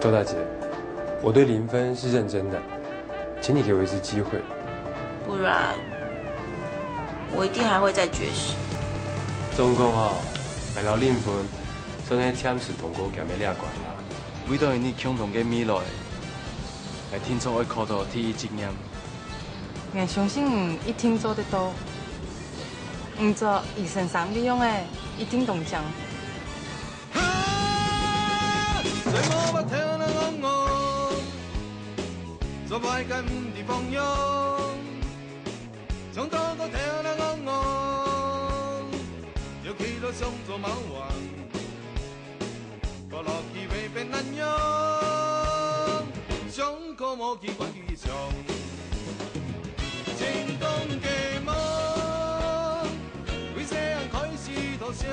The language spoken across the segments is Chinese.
周大姐，我对林芬是认真的，请你给我一次机会。不然，我一定还会再绝食。总共来到林芬，算係暫時同我夾咩兩關啦。每當你共同嘅未來，係天作愛靠到第一經驗。我相信一定做得到，唔做醫生上嘅樣誒，一定中獎。做擺緊唔地方用，從多個跳啦我，就企到上做貓王，個落去未變難用，上個冇機關於上，成功嘅夢，為這樣開始投降。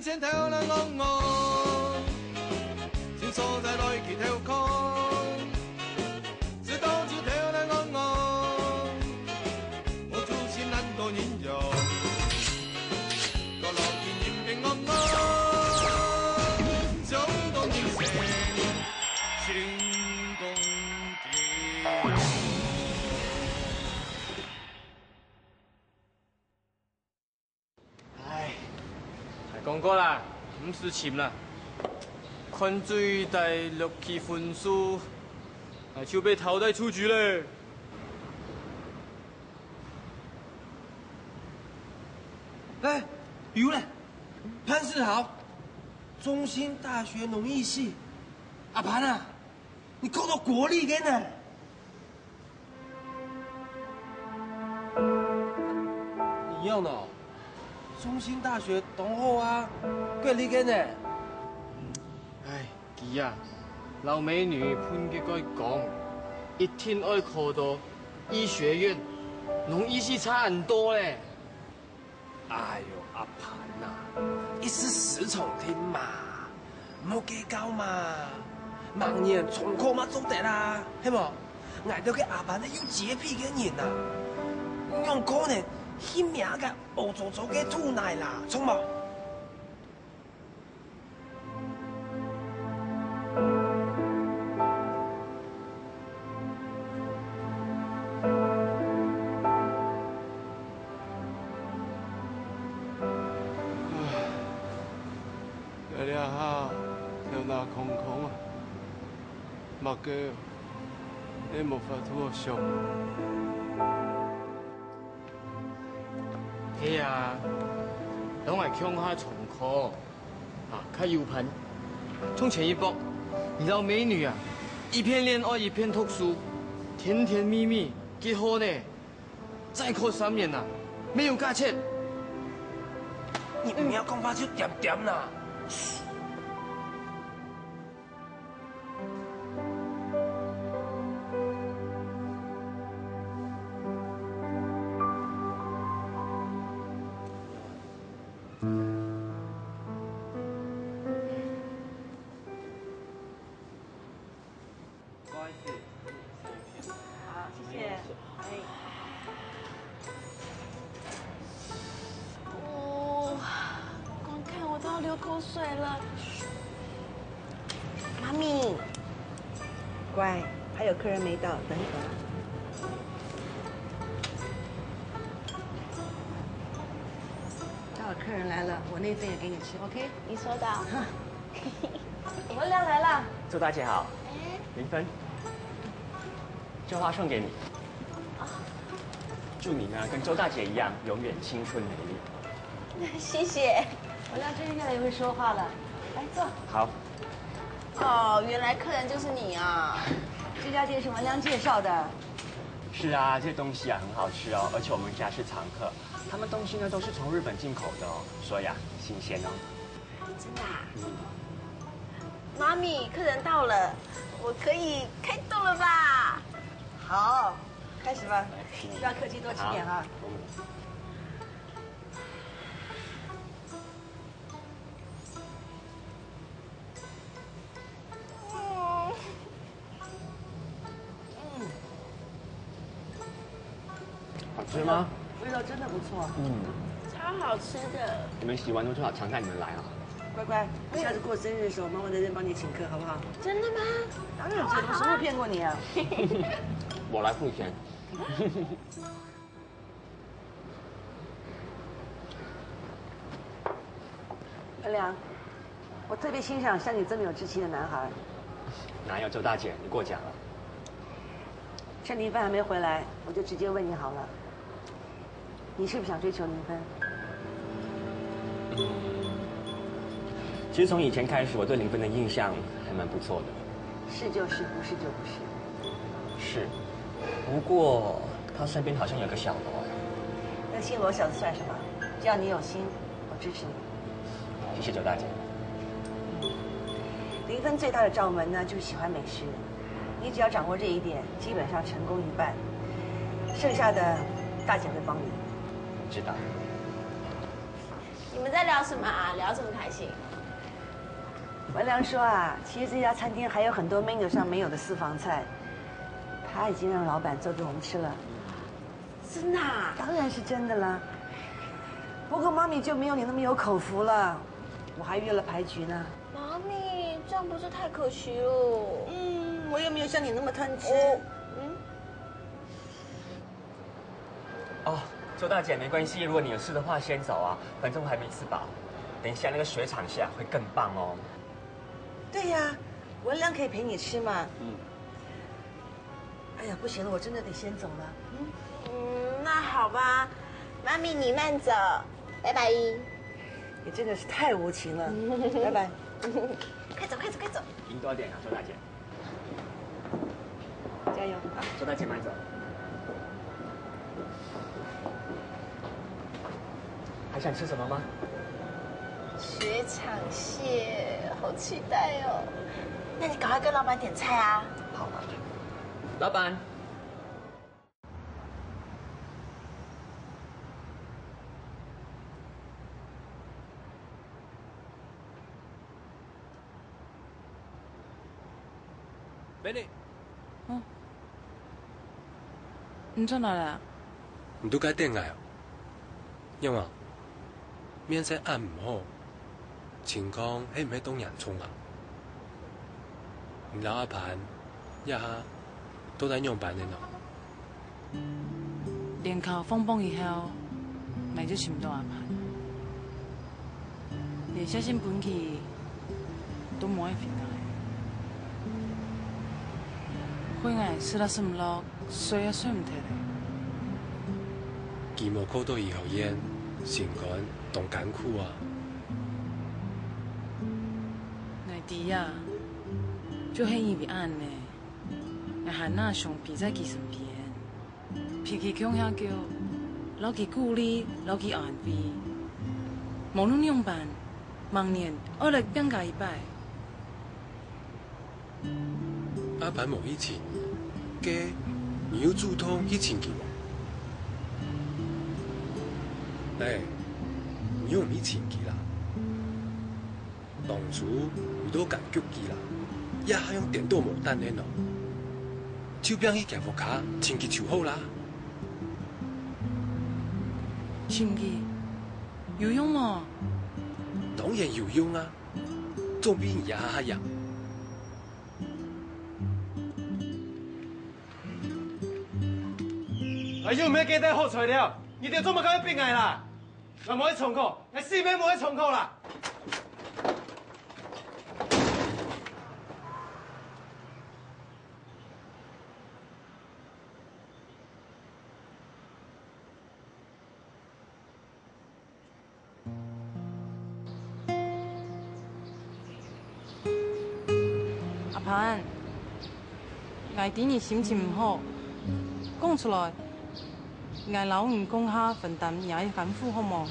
前跳啦我，先所在來去跳空，是當朝跳啦我出現難度形容，個落見認定我，想當應成成功嘅。講過啦，唔是簽啦。看最大錄取分數，就被淘汰出局嘞。哎，有嘞，潘世豪，中兴大学农艺系，阿潘啊，你考到國立嘅呢？你要呢？中兴大学同好啊，國立嘅呢？唉，佢啊，老美女潘嘅該講，一天愛考到醫學院，農醫系差很多咧。哎呦，阿潘啊，一時死從天嘛，唔好計較嘛，盲人重考嘛做得啦，係冇？捱到嘅阿潘咧有潔癖嘅人啊，用可能欠命嘅惡做做嘅吐奶啦，聰冇？空空啊，莫嘅，你冇法度我想。係啊，等我強下重考，較有盤。從前一步，你老美女啊，一邊戀愛一邊讀書，甜甜蜜蜜，結婚呢，再考3年啊，沒有價錢。你唔要講話就點點啦。口水了，妈咪，乖，还有客人没到，等一会儿。待会客人来了，我那份也给你吃 ，OK？ 你收到。文亮来了，周大姐好。林芬，这花送给你。祝你呢跟周大姐一样，永远青春美丽。谢谢。文亮最近越来越会说话了，来坐。好。哦，原来客人就是你啊！这家店是文亮介绍的。是啊，这东西啊很好吃哦，而且我们家是常客。他们东西呢都是从日本进口的哦，所以啊，新鲜哦。真的啊？妈咪，客人到了，我可以开动了吧？好，开始吧，不要客气，多吃点啊。好吃吗？味道真的不错。超好吃的。你们洗完都最好常带你们来啊。乖乖，下次过生日的时候，妈妈在这帮你请客，好不好？真的吗？当然，姐，我什么时候骗过你啊？我来付钱。文良，我特别欣赏像你这么有志气的男孩。哪有周大姐，你过奖了。趁林芬还没回来，我就直接问你好了，你是不是想追求林芬？其实从以前开始，我对林芬的印象还蛮不错的。是就是，不是就不是。是，不过她身边好像有个小罗哎。那姓罗小子算什么？只要你有心，我支持你。谢谢周大姐。林芬最大的罩门呢，就是喜欢美食。你只要掌握这一点，基本上成功一半。剩下的，大姐会帮你。知道。你们在聊什么啊？聊这么开心？文良说啊，其实这家餐厅还有很多 menu 上没有的私房菜，他已经让老板做给我们吃了。真的啊？当然是真的啦。不过妈咪就没有你那么有口福了，我还约了牌局呢。妈咪，这样不是太可惜了？我又没有像你那么贪吃。哦，周大姐没关系，如果你有事的话先走啊，反正我还没吃饱。等一下那个雪场下会更棒哦。对呀，文良可以陪你吃嘛。哎呀，不行了，我真的得先走了。那好吧，妈咪你慢走，拜拜。你真的是太无情了，拜拜。快走快走快走。赢多点啊，周大姐。加油啊，周大姐慢走。还想吃什么吗？雪场蟹，好期待哦！那你赶快跟老板点菜啊。好，老板。美女，你在哪里啊？你都该回来哦。因为免使暗唔好，情况迄唔系当洋葱啊。唔老阿盘，一下都在用办的喏。连考放榜以后，咪就寻唔到阿盘，连写信本去都冇一回来。回来吃了什么咯？睡也睡唔脱嘞。期末考到医学院，情况当艰苦啊。内弟啊，就迄因为安呢，会喊那上皮在佢身边，脾气强遐叫，老佢顾虑，老佢安慰，无论用办，明年我来变改一摆。阿盘无以前，家你有主动去请佢无？哎，你有咪请佢啦？当初有都感激佢啦，也还用电动无等的喏。手柄去夹副卡，请佢就好啦。请佢有用吗？当然有用啊，总比你牙痒。哎呦，咩记低好材料，你哋做乜咁变艺啦？我冇喺重课，你四名冇喺重课啦。阿盘，外弟你心情唔好，讲出来。挨老唔讲下分担爷嘅辛苦好冇？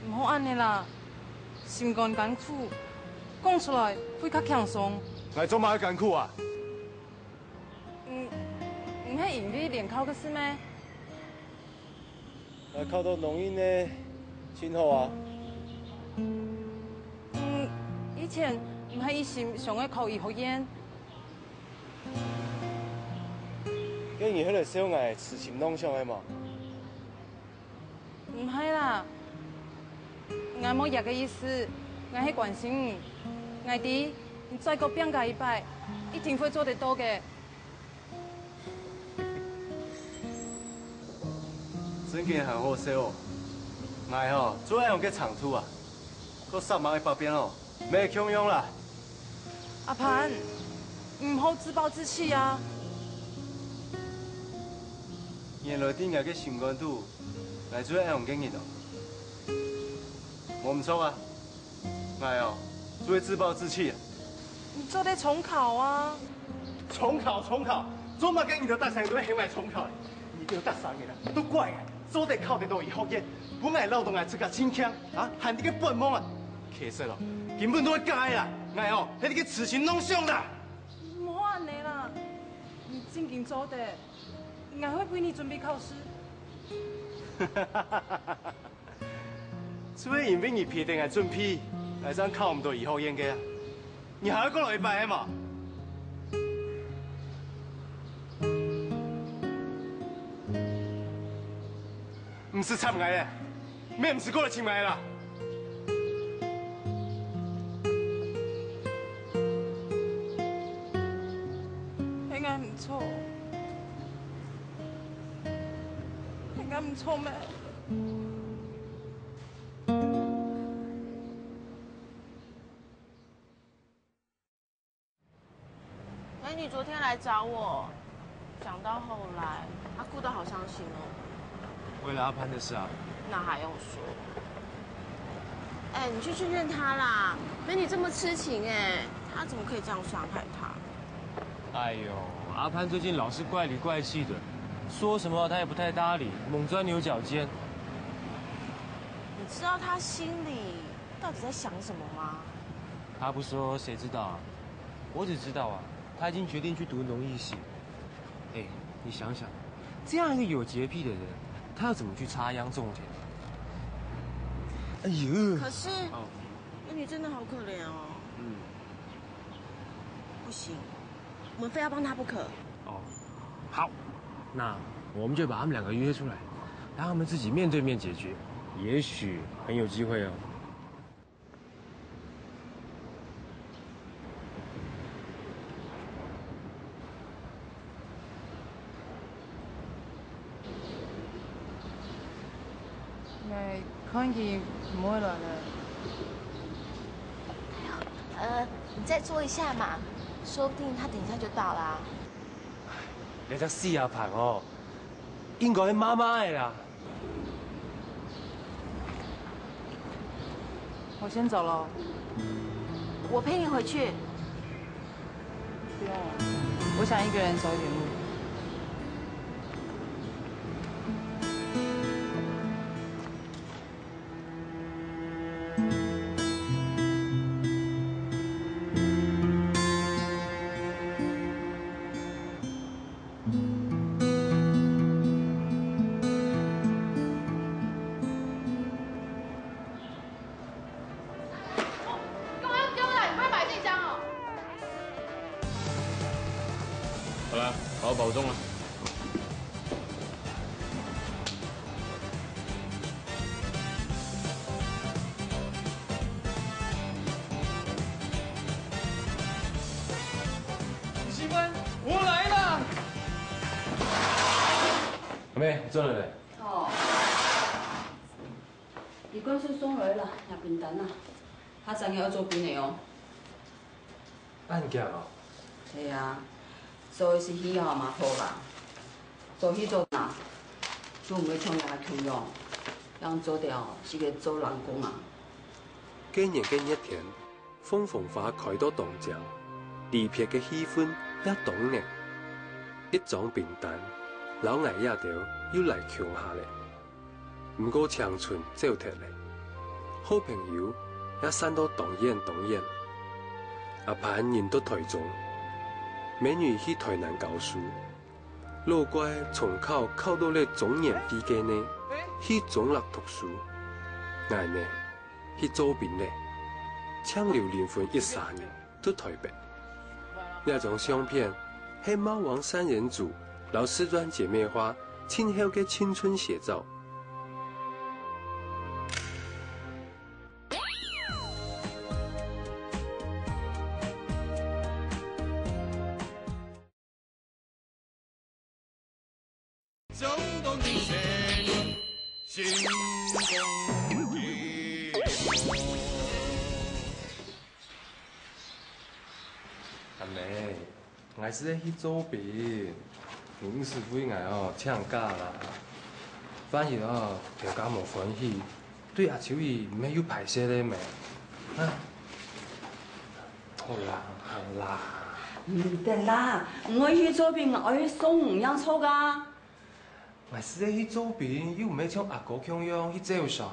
唔好安尼啦，心肝艰苦，讲出来会较轻松。我做嘛艰苦啊？唔系因为练考嘅事咩？我考到农医呢，真好啊！以前唔系一心想要考医学院。竟然迄个小孩痴心妄想的嘛？唔系啦，我冇廿个意思，我系关心你，我哋你再过变改一摆，一定会做得到嘅。真嘅很好笑哦，我吼最爱用嘅长处啊，个上网嘅北边哦，没强用啦。阿潘，唔好自暴自弃啊！原来顶下嘅心肝肚，我最爱用经验哦，我唔错啊，我哦最自暴自弃啊。你做得重考啊！重考，做乜嘅你就得成都起埋重考，你就得上嘅啦，都怪啊！做得考得到医学院，本来劳动爱出个真强啊，喊你个笨懵啊！其实咯，根本都会改啦，哎哦，迄个痴心妄想啦。唔好安尼啦，你正经做得，我会为你准备考试。所以因为你批定系准批，系想考唔到医学院嘅啊，你还要过落一摆嘛？唔是插牙嘅，咩唔是过来请牙啦？应该唔错，应该唔错咩？美女昨天来找我，讲到后来，她哭得好伤心哦。为了阿潘的事啊？那还用说？哎，你去劝劝她啦，美女这么痴情哎，她怎么可以这样伤害她？哎呦，阿潘最近老是怪里怪气的，说什么他也不太搭理，猛钻牛角尖。你知道她心里到底在想什么吗？他不说谁知道啊？我只知道啊，他已经决定去读农艺系。哎，你想想，这样一个有洁癖的人，他要怎么去插秧种田？哎呦！可是，美女真的好可怜哦。不行，我们非要帮她不可。哦，好，那我们就把他们两个约出来，让他们自己面对面解决，也许很有机会哦。看见唔会来了。你再坐一下嘛，说不定他等一下就到啦。你只死阿鵬哦，應該係媽媽嚟啦。我先走了。我陪你回去。不用，我想一个人走一点路。好了，好好保重啊。媳妇，我来了。阿妹，做了没？哦，你官司送来了，也简单啦。他昨日要做边的哦？案件哦。系啊。做的是喜好嘛好啦，做戏做哪，就唔会冲人强用，让做掉是个做人工啊。今年嘅一天，风风花开到东江，离别嘅气氛也凍嘅。一张平淡，老爱也着又来强下咧。不过长春走脱咧，好朋友也散到东远。阿潘人到台中，美女去台南教书，老乖从考到咧中年毕业呢，去中六读书。我呢去左边咧，抢留离婚13年到台北。那张相片是猫王三人组老四川姐妹花亲后的青春写照。江东的仙女，心中一火。阿妹，我是在去左边，林师傅应该请假啦。反而大家无欢喜，对阿秋伊没有排泄咧咩？啊，好啦。唔得啦，我去左边，我去送五样错噶。我是在去左边，又唔係像阿哥咁樣去走山，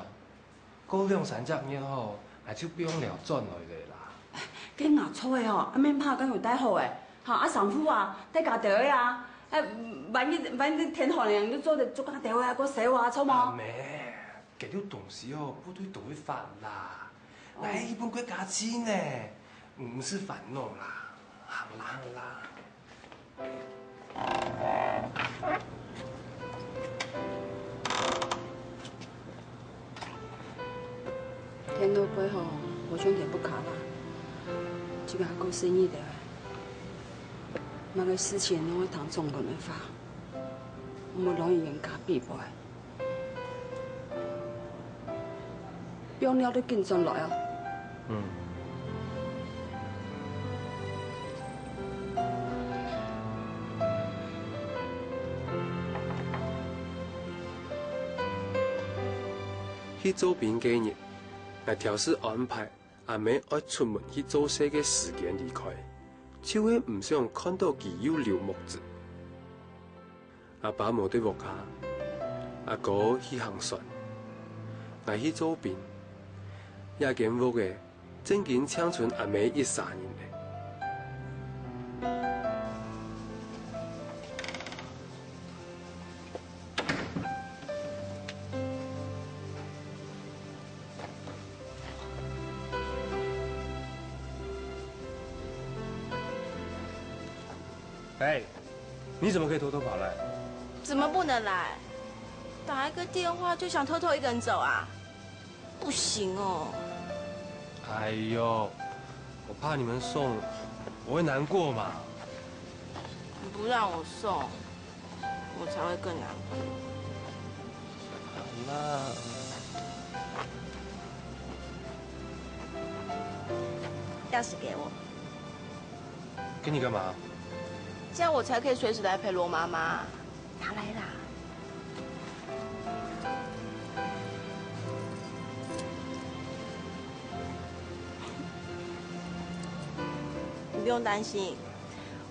過2-3隻日我就不用了轉來嘅啦。跟牙錯嘅阿免怕跟佢帶好嘅，阿丈夫帶家條嘅啊，萬一天寒涼，你做得足家條嘅，個小話錯冇？妹，這條東西部隊都會煩啦，係一本國家錢呢，唔是煩惱啦，行啦。天都背後，我兄弟不卡啦，這個還夠生意的。那個事情我會當中國人發，我冇容易人家避開。病了都緊張來啊！去左邊幾日。我調試安排阿妹愛出門去做事嘅時間離開，就會唔想看到佢有流目子。阿爸冇對屋下，阿哥去行船，我去左邊，也間屋嘅正經搶存阿妹13年咧。哎，你怎么可以偷偷跑来？怎么不能来？打一个电话就想偷偷一个人走啊？不行哦。哎呦，我怕你们送，我会难过嘛。你不让我送，我才会更难过。那钥匙给我。给你干嘛？这样我才可以随时来陪罗妈妈。拿来啦！你不用担心，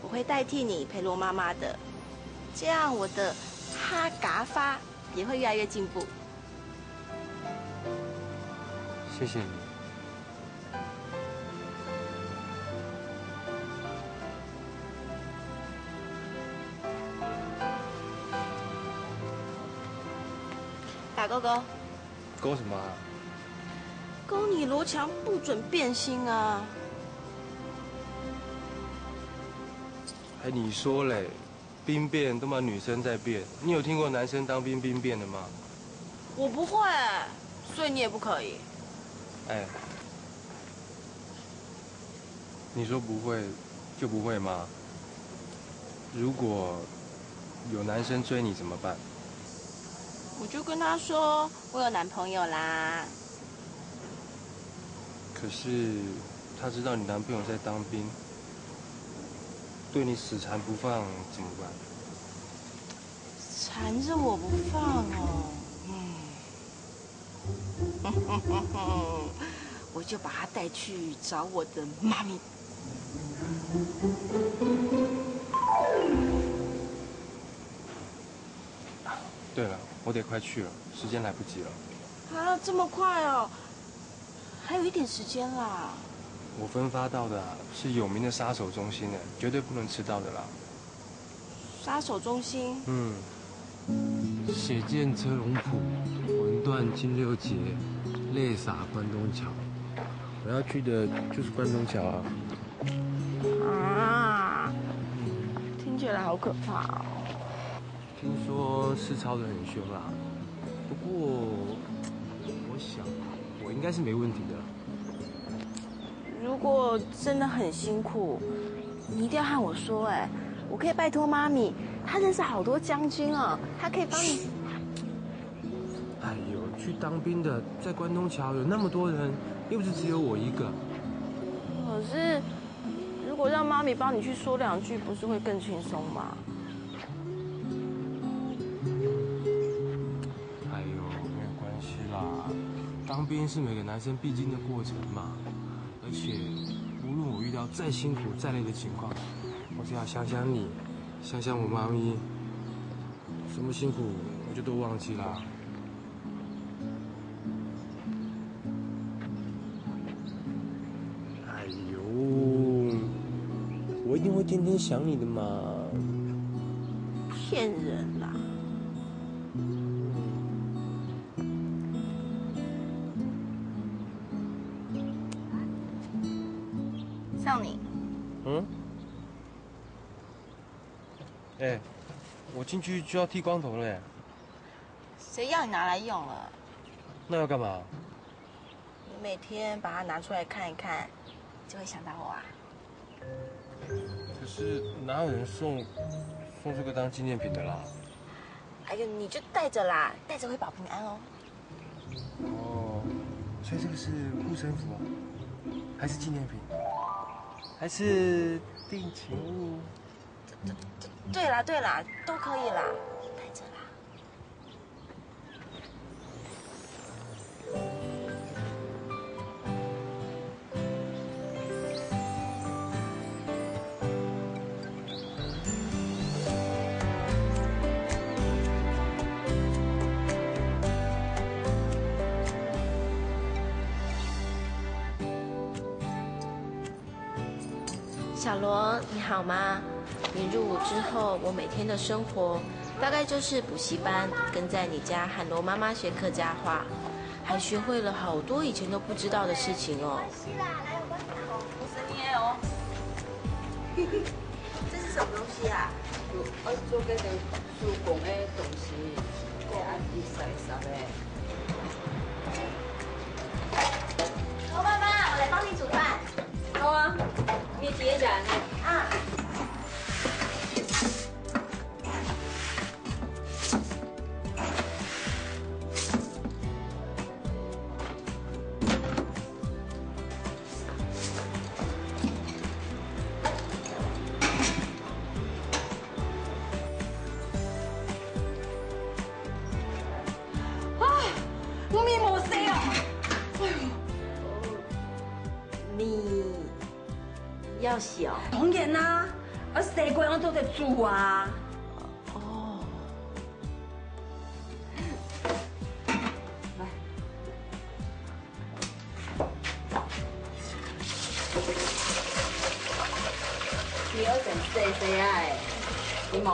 我会代替你陪罗妈妈的。这样我的哈嘎发也会越来越进步。谢谢你。打勾勾。勾什么啊？勾你罗强不准变心啊！哎，你说嘞，兵变都嘛女生在变，你有听过男生当兵兵变的吗？我不会，所以你也不可以。哎，你说不会就不会吗？如果有男生追你怎么办？我就跟他说我有男朋友啦。可是他知道你男朋友在当兵，对你死缠不放怎么办？缠着我不放哦，我就把他带去找我的妈咪。对了，我得快去了，时间来不及了。啊，这么快哦？还有一点时间啦。我分发到的是有名的杀手中心的，绝对不能迟到的啦。杀手中心？嗯。血溅车龙埔，魂断金六节，泪洒关东桥。我要去的就是关东桥啊！啊，听起来好可怕哦。听说是抄得很凶啦，不过我想我应该是没问题的。如果真的很辛苦，你一定要和我说哎，我可以拜托妈咪，她认识好多将军啊，她可以帮你。哎呦，去当兵的在关东桥有那么多人，又不是只有我一个。可是，如果让妈咪帮你去说2句，不是会更轻松吗？哎呦，没有关系啦，当兵是每个男生必经的过程嘛。而且，无论我遇到再辛苦再累的情况，我只要想想你，想想我妈咪，什么辛苦我就都忘记啦。哎呦，我一定会天天想你的嘛。骗人啦！像你，哎，我进去就要剃光头了哎。谁要你拿来用了？那要干嘛？你每天把它拿出来看一看，就会想到我啊。可是哪有人送这个当纪念品的啦？哎呦，你就带着啦，带着会保平安哦。哦，所以这个是护身符啊，还是纪念品，还是定情物？对啦，都可以啦，带着啦。小罗，你好吗？你入伍之后，我每天的生活大概就是补习班，跟在你家和罗妈妈学客家话，还学会了好多以前都不知道的事情哦。不是你的哦。这是什么东西啊？我做这个手工的东西，这按一塞塞的。罗妈妈，我来帮你煮饭。好啊，你几个人？啊。要洗哦？当然啦，啊，谁管我做得煮啊？哦。来，第二层细细啊，柠檬。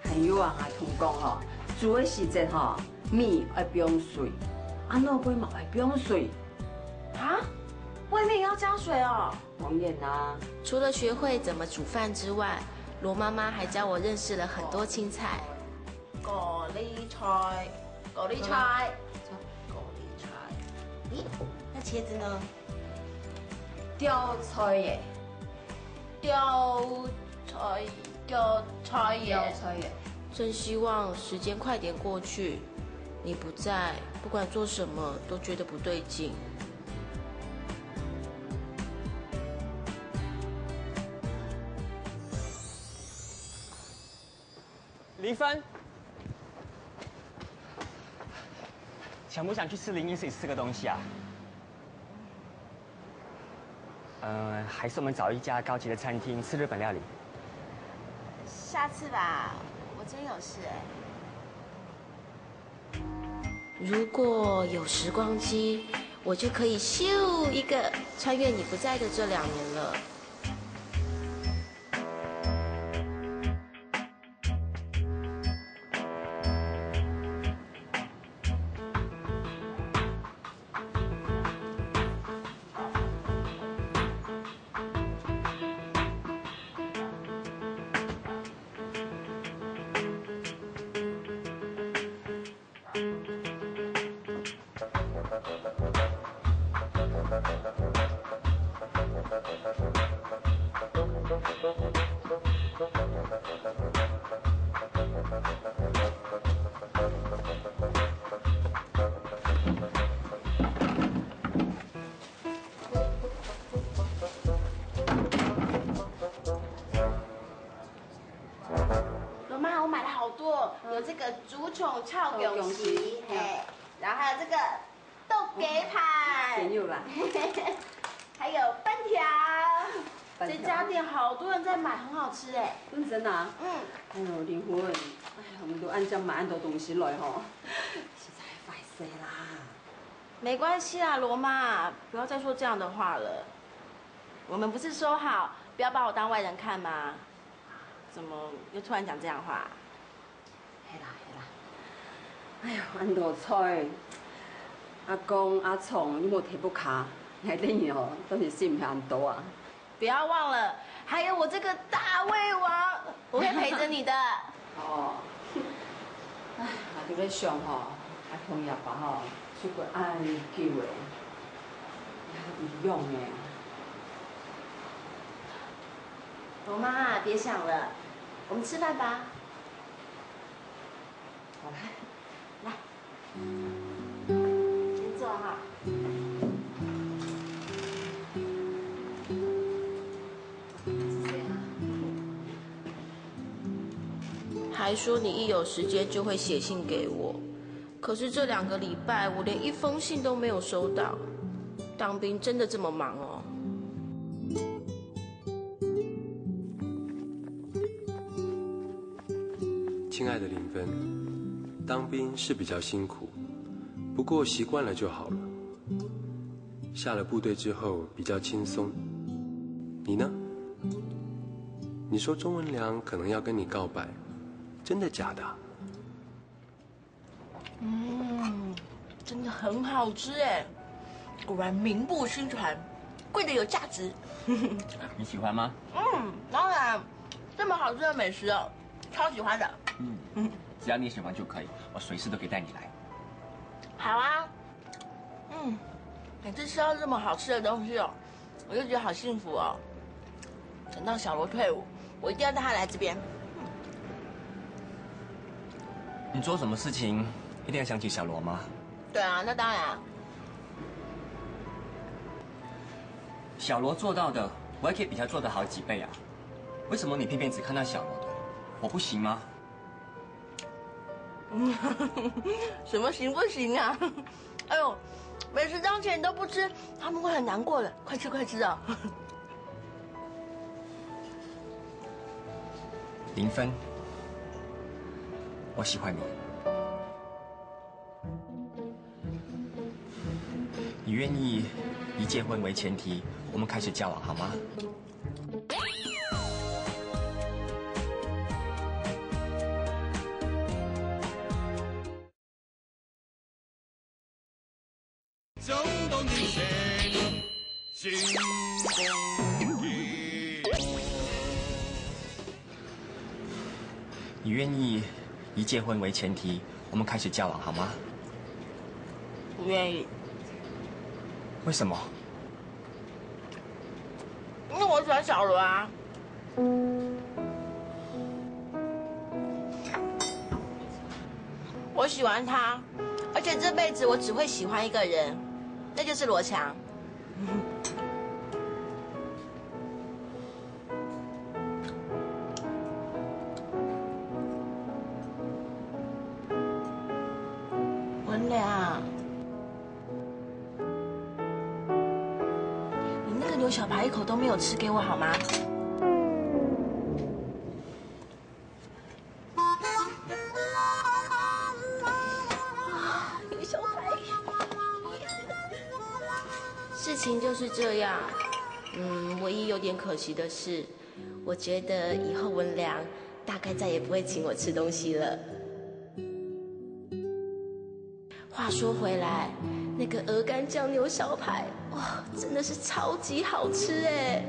还有啊，同讲吼，煮的时阵吼，面要不用水，啊，萝卜嘛要不用水。啊？外面也要加水哦？当然啦。除了学会怎么煮饭之外，罗妈妈还教我认识了很多青菜。咖喱菜，咖喱菜，咖喱菜。咦，那茄子呢？吊菜耶。吊菜耶。耶。真希望时间快点过去，你不在，不管做什么都觉得不对劲。黎芬，想不想去吃林一水吃个东西啊？还是我们找一家高级的餐厅吃日本料理。下次吧，我真有事哎。如果有时光机，我就可以咻一个穿越你不在的这2年了。罗妈，我买了好多，有这个竹虫炒蛹席，嘿，然后还有这个豆给盘，咸肉啦，还有饭条。这家店好多人在买，很好吃哎。认真啊？嗯。哎呦，林婚，哎呀，我们都按这样买很多东西来吼，实在歹势啦。没关系啦，罗妈，不要再说这样的话了。我们不是说好不要把我当外人看吗？怎么又突然讲这样话？嘿啦嘿啦，哎呦，安多菜，阿公阿聪，你无提不卡，内底哦都是信很多啊。不要忘了，还有我这个大胃王，我会陪着你的。哦，哎，也伫咧想吼，阿通爷爸吼出过爱救的，有用的。罗妈，别想了，我们吃饭吧。好来，来，先坐哈。还说你一有时间就会写信给我，可是这2个礼拜我连1封信都没有收到。当兵真的这么忙哦？亲爱的林芬，当兵是比较辛苦，不过习惯了就好了。下了部队之后比较轻松。你呢？你说钟文良可能要跟你告白，真的假的？真的很好吃哎，果然名不虚传，贵的有价值。你喜欢吗？当然，这么好吃的美食哦，超喜欢的。只要你喜欢就可以，我随时都可以带你来。好啊。每次吃到这么好吃的东西哦，我就觉得好幸福哦。等到小罗退伍，我一定要带他来这边。你做什么事情一定要想起小罗吗？对啊，那当然。小罗做到的，我还可以比他做的好几倍啊！为什么你偏偏只看到小罗的？我不行吗？什么行不行啊？哎呦，美食当前你都不吃，他们会很难过的。快吃快吃啊！林芬，我喜欢你。你愿意以结婚为前提，我们开始交往好吗？想当年星空一你愿意以结婚为前提，我们开始交往好吗？不愿意。为什么？因为我喜欢小罗啊。我喜欢他，而且这辈子我只会喜欢一个人，那就是罗强。文良，你那个牛小排一口都没有吃给我好吗？牛小排，事情就是这样。唯一有点可惜的是，我觉得以后文良大概再也不会请我吃东西了。话说回来，那个鹅肝酱牛小排，哇，真的是超级好吃哎！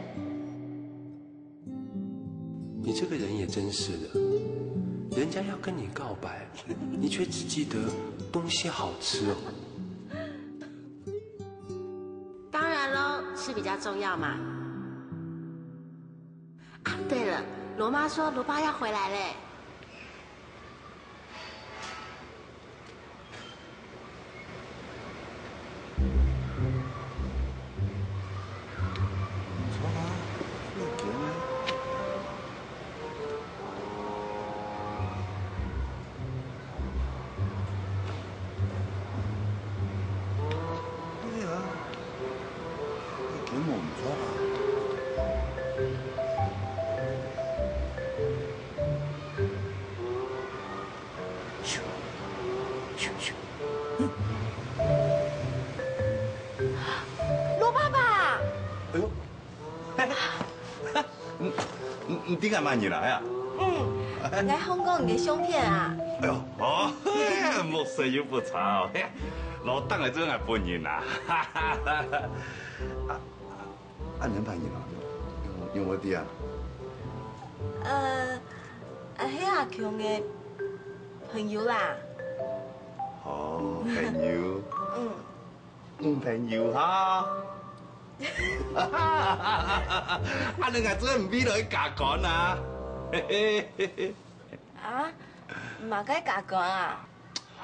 你这个人也真是的，人家要跟你告白，你却只记得东西好吃哦。当然喽，吃比较重要嘛。啊，对了，罗妈说罗爸要回来嘞。罗爸爸，哎呦，你点解慢而來啊？來香港你嘅胸片啊？哎呦，哦，莫說要不吵，攞燈嚟真係半年啦。你朋友啊？有冇啲啊？係阿強嘅朋友啦。哦，朋友。朋友哈。你係真唔俾落去夾講啊？啊，唔係該夾講啊？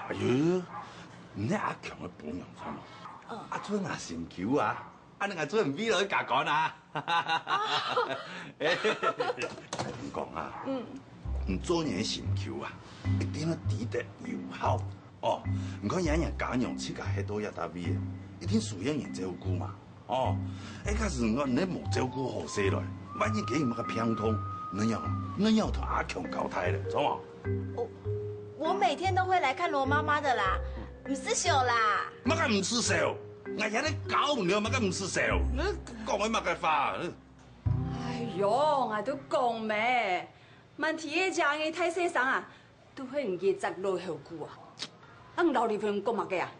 哎呦，你阿強嘅本人啫嘛。阿尊啊，成橋啊！你係真唔俾落去夾講啊？點講啊？唔做嘢成橋啊，一定要抵得有效。哦，唔講人人揀用自家喺多一大味，一定需要人照顧嘛。哦，假使我你冇照顧好些來，萬一給你個偏痛，你要同阿強交代了，知嘛？我每天都會來看羅媽媽的啦，唔是笑啦。乜嘅唔是笑？我喺你搞唔了，乜嘅唔是笑？你講佢乜嘅話？哎呦，我都講咩？問題嘅家嘅太細生啊，都係唔記得老後顧啊。唔老你份講乜嘅啊？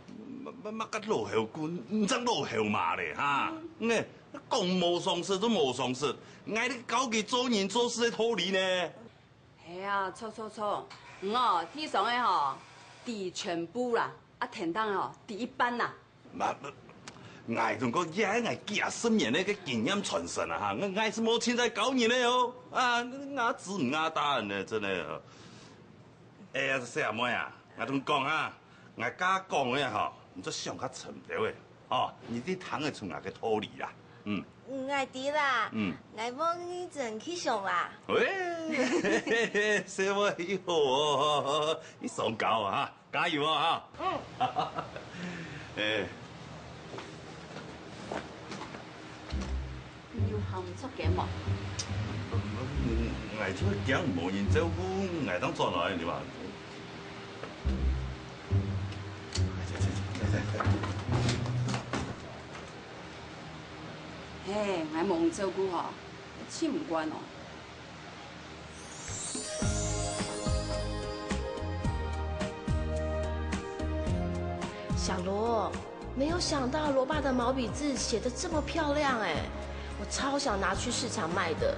乜嘅老後顧，唔真老後嘛咧嚇？講冇喪事都冇喪事，嗌你搞佢做人做事嘅道理呢？係啊，錯，我地上嘅嗬，地全部啦，田當嗬，地一般啦。我同個嘢係幾十年嘅經驗傳承啊嚇，我是冇錢在搞人咧哦，我知唔啱答案咧，真係。細阿妹啊，我同講啊，我家講嘅嗬，唔做上較沉掉嘅，哦，你啲睇得出我嘅道理啦，我知啦，我幫你整起上啦。喂，細妹好哦，你上搞啊，加油啊嚇！要喊出嘅嘛？我做驚冇人照顧，我當做來你話？嘿，我冇照顧嗬，黐唔慣哦。小羅，沒有想到羅爸的毛筆字寫得這麼漂亮哎，我超想拿去市場賣的。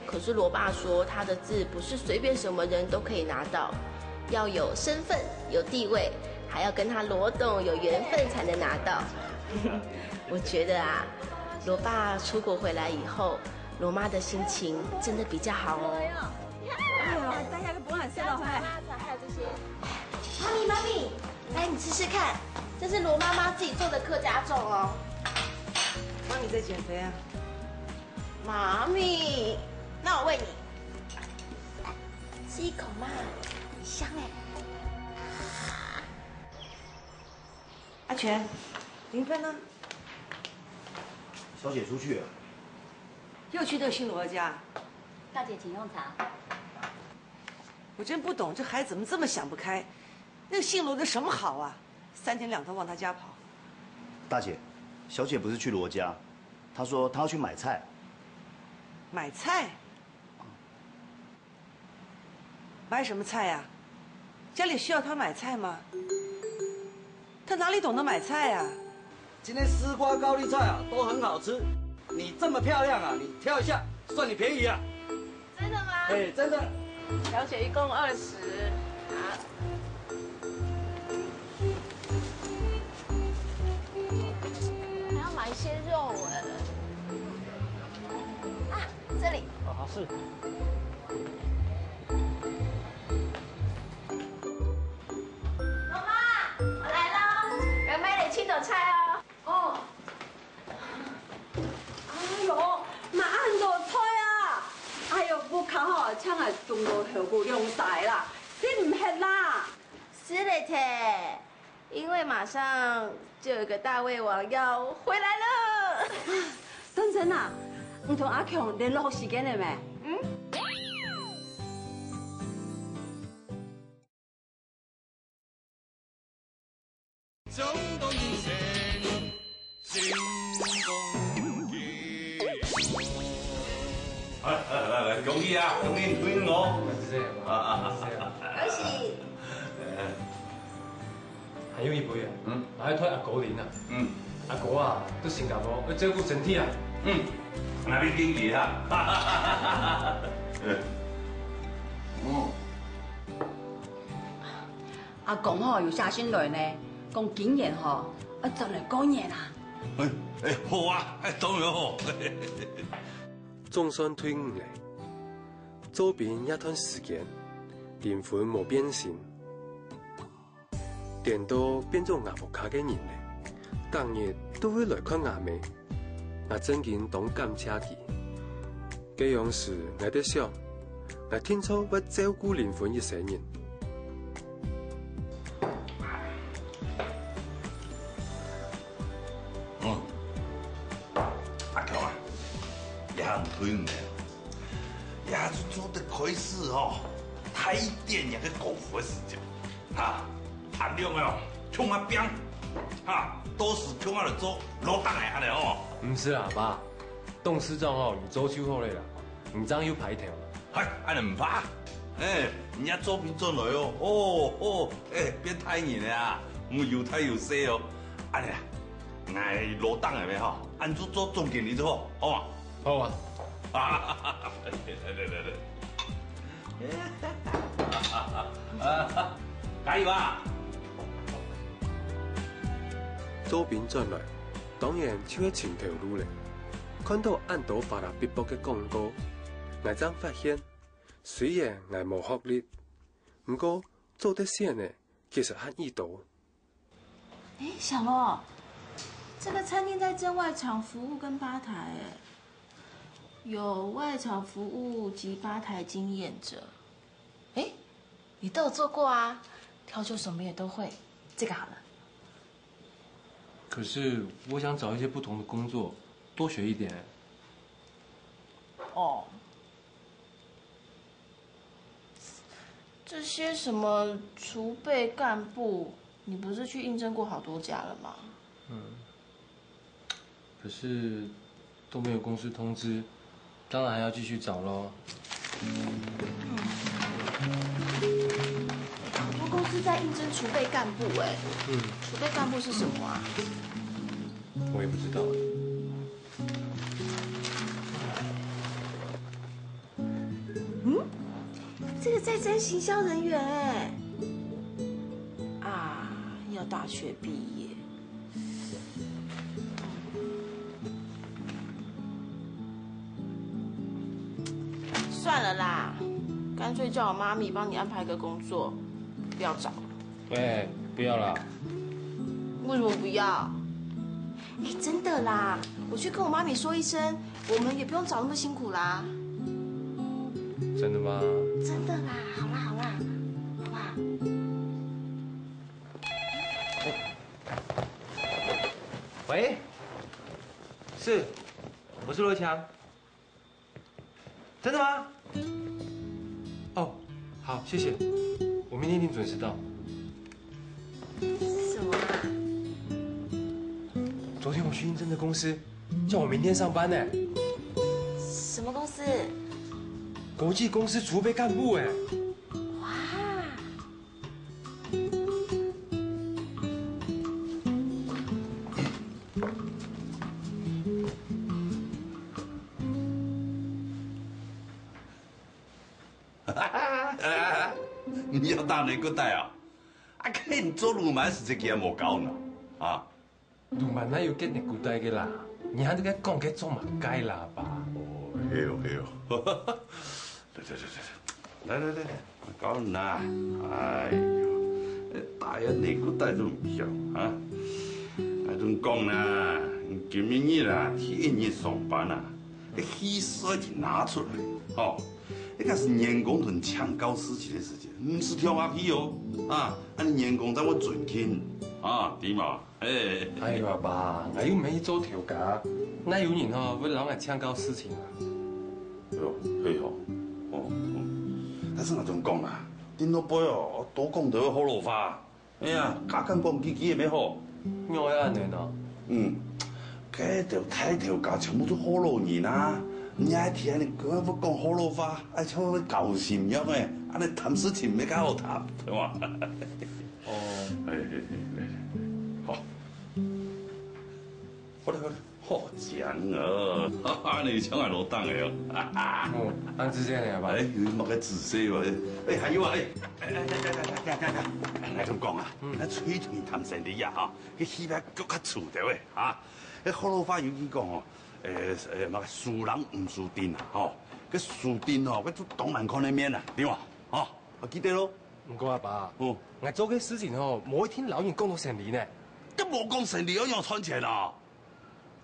可是羅爸說他的字不是隨便什麼人都可以拿到，要有身份、有地位，還要跟他羅董有緣分才能拿到。我覺得啊，羅爸出國回來以後，羅媽的心情真的比較好哦。哎呀，大家都不很吃了快。還有這些，媽咪，來你試試看，這是羅媽媽自己做的客家粽哦。媽咪在減肥啊？媽咪，那我餵你，來吃一口嘛，很香哎。阿全，林芬呢？小姐出去了。又去那个姓罗家。大姐，请用茶。我真不懂，这孩子怎么这么想不开？那个姓罗的什么好啊？3天2头往他家跑。大姐，小姐不是去罗家，她说她要去买菜。买菜？买什么菜呀？家里需要他买菜吗？他哪里懂得买菜呀？今天丝瓜高丽菜啊都很好吃，你这么漂亮啊，你挑一下，算你便宜啊。真的吗？哎，真的。小姐一共20。好。还要买一些肉哎。啊，这里。好是。妈妈，我来喽，人买点青豆菜哦。哦。哎呦，嘛很多菜啊！哎呦，我看吼，抢来中国后股用晒啦，你唔吃啦？是的姐，因为马上就有个大胃王要回来了。真真啊，你同阿强联络时间了没？嗯。总动人生，心动记。来，恭喜啊！恭喜推我！恭喜！还有一杯啊，我要推阿哥啉啊。阿哥啊，到新加坡要照顾身体啊。那边经济啊。阿公吼有写信来呢，讲今年吼要10来过年啦。好啊，当然好。总算退伍嘞，周边一段时间，灵魂冇变心，电到变做牙木卡嘅人嘞，当日都会来看牙妹，我真紧当感谢佢。这样时，我在想，我听说要照顾灵魂一世人。阿强啊，也很推唔的，也是做得开始哦，台电那个功夫的事情，含量哦，冲啊边，都是冲啊来做老大的安尼哦。唔是啦，爸，董事长哦，你做手好嘞啦，唔这样有排头。安尼唔怕，人家做品做来哦，变太人了啊，我又太又细哦，安尼啊。哎，老党系咪吼？按住做总经理就好，好嘛？好啊！来，加油啊！周边转来，当然就会前头路嘞。看到按到发达必博嘅广告，我真发现，虽然我冇学历，不过做得先呢，其实很易读。哎，小罗。这个餐厅在正外场服务跟吧台，哎，有外场服务及吧台经验者。哎，你都有做过啊，调酒什么也都会，这个好了。可是我想找一些不同的工作，多学一点。哦，这些什么储备干部，你不是去应征过好多家了吗？可是都没有公司通知，当然还要继续找咯。好多公司在应征储备干部哎。储备干部是什么啊？我也不知道。这个在征行销人员哎。要大学毕业。算了啦，干脆叫我妈咪帮你安排个工作，不要找了。喂，不要啦。为什么不要？哎，真的啦，我去跟我妈咪说一声，我们也不用找那么辛苦啦。真的吗？真的啦，好啦好啦，好不好？喂，是，我是罗强。真的吗？哦，好，谢谢，我明天一定准时到。什么啊？昨天我去应征的公司，叫我明天上班呢。什么公司？国际公司储备干部哎。哇！你要打哪个带啊？啊，看你做路蛮是这个无够呢，啊？路蛮哪有给你古代的啦？你还这个讲给做嘛该啦吧？哦，嘿哟嘿哟，来，搞哪？哎呦，大人哪个带都唔晓啊？啊，仲讲啦，今明日啦，天日上班啊，你气势就拿出来，哦。那个是员工同抢高士气的事情，唔是跳下去哦，啊，你员工怎么尊敬啊？对嘛？哎呦阿爸，我又唔係做調價，哪有人哦會攞嚟搶高事情啊？哟，嘿吼，但是我仲講啦，電腦杯哦，多講到好老化，哎呀，加緊講幾句也沒好。我也安尼咯。嗰條睇條價全部都好老人啦。你愛聽你講不講好老話，哎，像舊時一樣誒，安尼談事情沒較好談，對嘛？哦，好，好嘞，好講哦，哈哈，你搶係老當嘅哦，哈哈。哦，安之前嚟吧？哎，你莫個自私喎，哎，還有啊，我仲講啊，那吹吹談成啲呀嚇，佢氣氛腳較粗啲喂嚇，嗰好老話有幾講哦。乜樹人唔樹丁啊，吼！個樹丁哦，佢做當然看得面啊，對嘛？哦，我記得咯。唔過阿爸，我做嘅事情哦，冇一天老人講到成年呢。都冇講成年，要賺錢啊！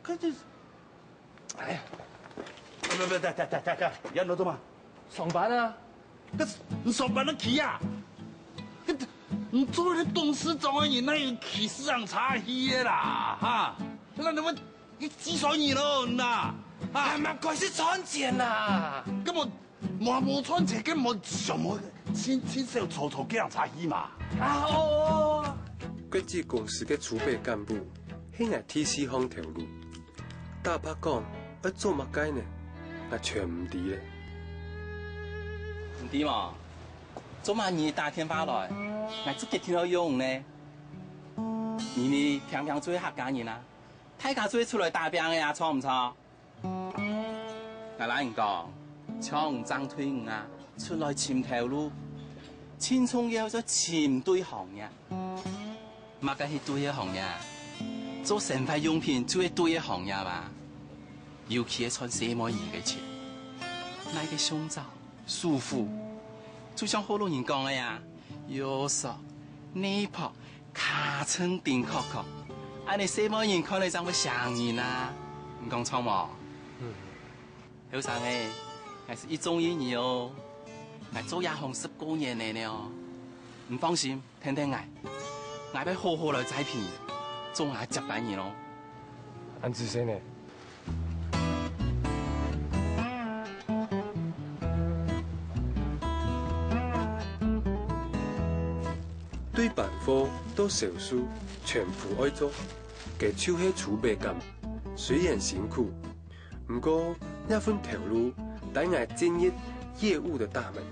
佢就，哎呀，得，人到咗嘛？上班啊！你上班都去啊？你做啲董事長嘅人，那有氣市場差異嘅啦，哈！那你們。你幾歲年咯，嗱，啊，咪佢是賺錢啦，咁我冇賺錢，咁我上冇先少嘈幾樣差異嘛。啊哦，國際公司嘅儲備幹部，係係提示方條路，大伯講要做乜解呢？我全唔知咧。唔知嘛？做乜你打電話來，我自己聽到用呢？你平平做客家人啊？大家做出來打拼嘅呀，錯唔錯？我拉人講，搶爭退伍啊，出來尋條路，千重要咗潛對行業，乜嘅係對嘅行業，做生活用品就係對嘅行業吧。尤其係穿西門兒嘅錢，那個胸罩舒服，就像好多人講嘅呀，有索內袍卡稱頂確確。安尼西門人看你怎會想人啊？唔講錯冇？後生誒，還是一中一二哦，我做亞紅10多年嚟了，唔放心，聽聽我要好好來栽培，做我接班人咯。安之先呢？對辦貨到手術全部愛做，嘅就係儲備金。雖然辛苦，不過那份投入帶我進入業務的大門，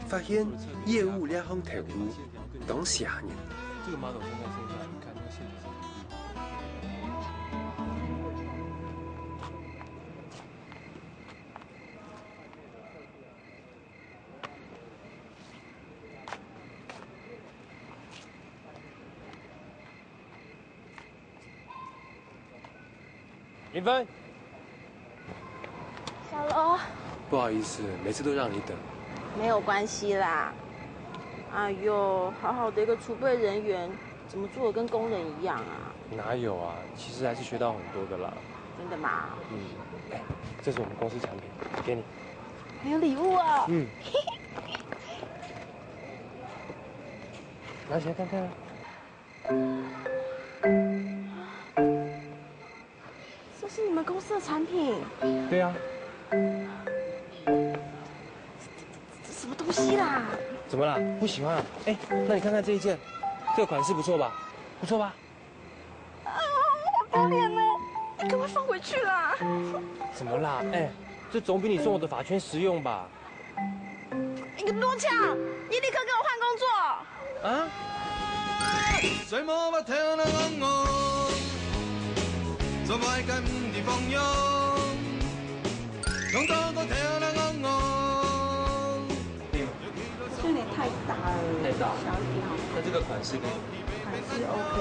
發現業務那項投入當嚇人。這個 model 現在生出來，你看那個線條。1分。小罗，不好意思，每次都讓你等。沒有關係啦。哎呦，好好的一個儲備人員，怎麼做得跟工人一樣啊？哪有啊，其實還是學到很多的啦。真的嗎？哎，這是我們公司產品，給你。還有禮物啊！拿起來看看啊。這是你們公司的產品？對啊。西啦。怎么啦？不喜欢啊？哎，那你看看这一件，这个款式不错吧？不错吧？啊，好丢脸呢！你赶快放回去啦。怎么啦？哎，这总比你送我的发圈实用吧？你个罗强，你立刻给我换工作！啊？誰摸不聽啦我，做快緊地放縱，用多個聽啦我。这有点太大了，太大，小一点好吗？那这个款式呢？还是 OK。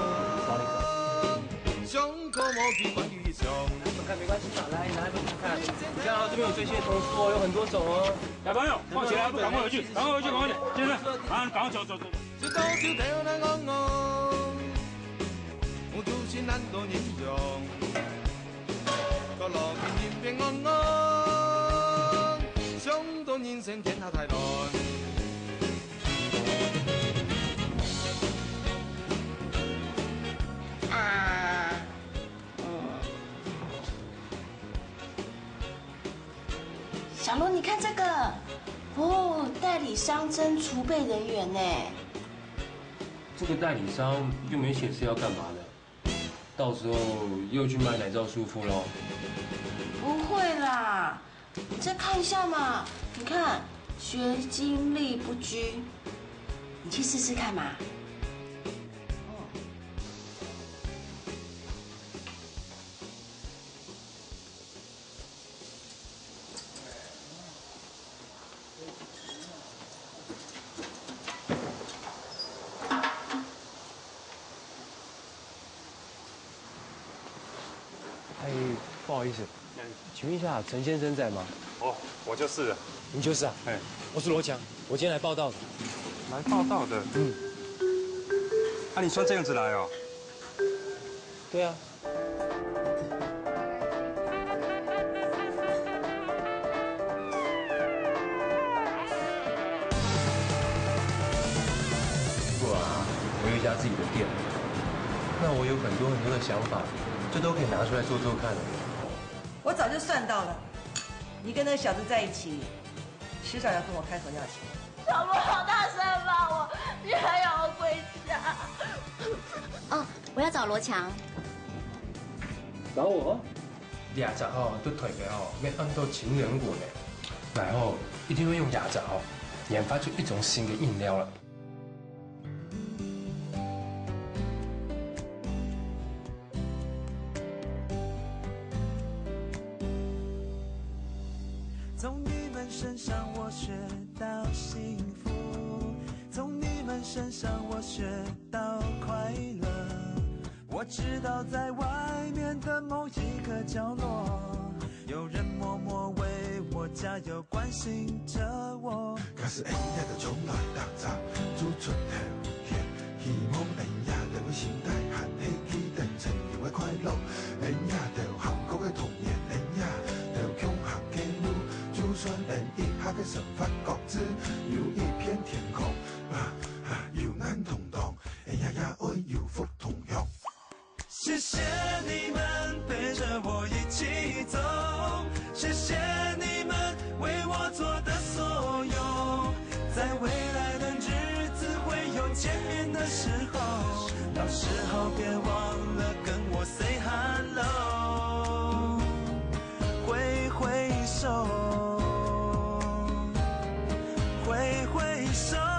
找那个。想可我見關於上。看没关系的，来拿一本看看。你看啊，这边有最新的童书哦，有很多种哦。小朋友，放起来，不赶快回去，赶快回去，赶快点，先生，赶快走。是多少聽啦我，我就是難多形容。個路邊平平安安，想到人生天下太亂。小罗，你看这个，哦，代理商真储备人员呢。这个代理商又没显示要干嘛的，到时候又去卖奶罩束缚喽。不会啦，你再看一下嘛，你看学经历不拘，你去试试看嘛。哎，不好意思，请问一下陈先生在吗？哦，我就是了。您就是啊？哎，我是罗强，我今天来报道的。来报道的？嗯。啊，你穿这样子来哦？对啊。不过啊，我有一家自己的店，那我有很多的想法，这都可以拿出来做做看。我早就算到了，你跟那个小子在一起，迟早要跟我开口要钱。小罗，好大声吧，你还要我回家？哦，我要找罗强。找我？20號都退嘅哦，要按到情人果呢，然後一定會用20號研發出一種新嘅飲料了。从你们身上我学到幸福，从你们身上我学到快乐。我知道在外面的某一个角落，有人默默为我加油，关心着我。假使会也就从来特早做出頭嘅，希望會也就會時代和起期待成就嘅快樂，會也就幸福嘅童年，會也就強行嘅路，就算會一下嘅神發覺知有一片天空，有難同當，會也會有福同享。謝謝你們陪着我一起走，謝謝你們為我做的所有，在未來的日子會有見面的時候，到時候別忘了跟我 say hello， 揮揮手，揮揮手。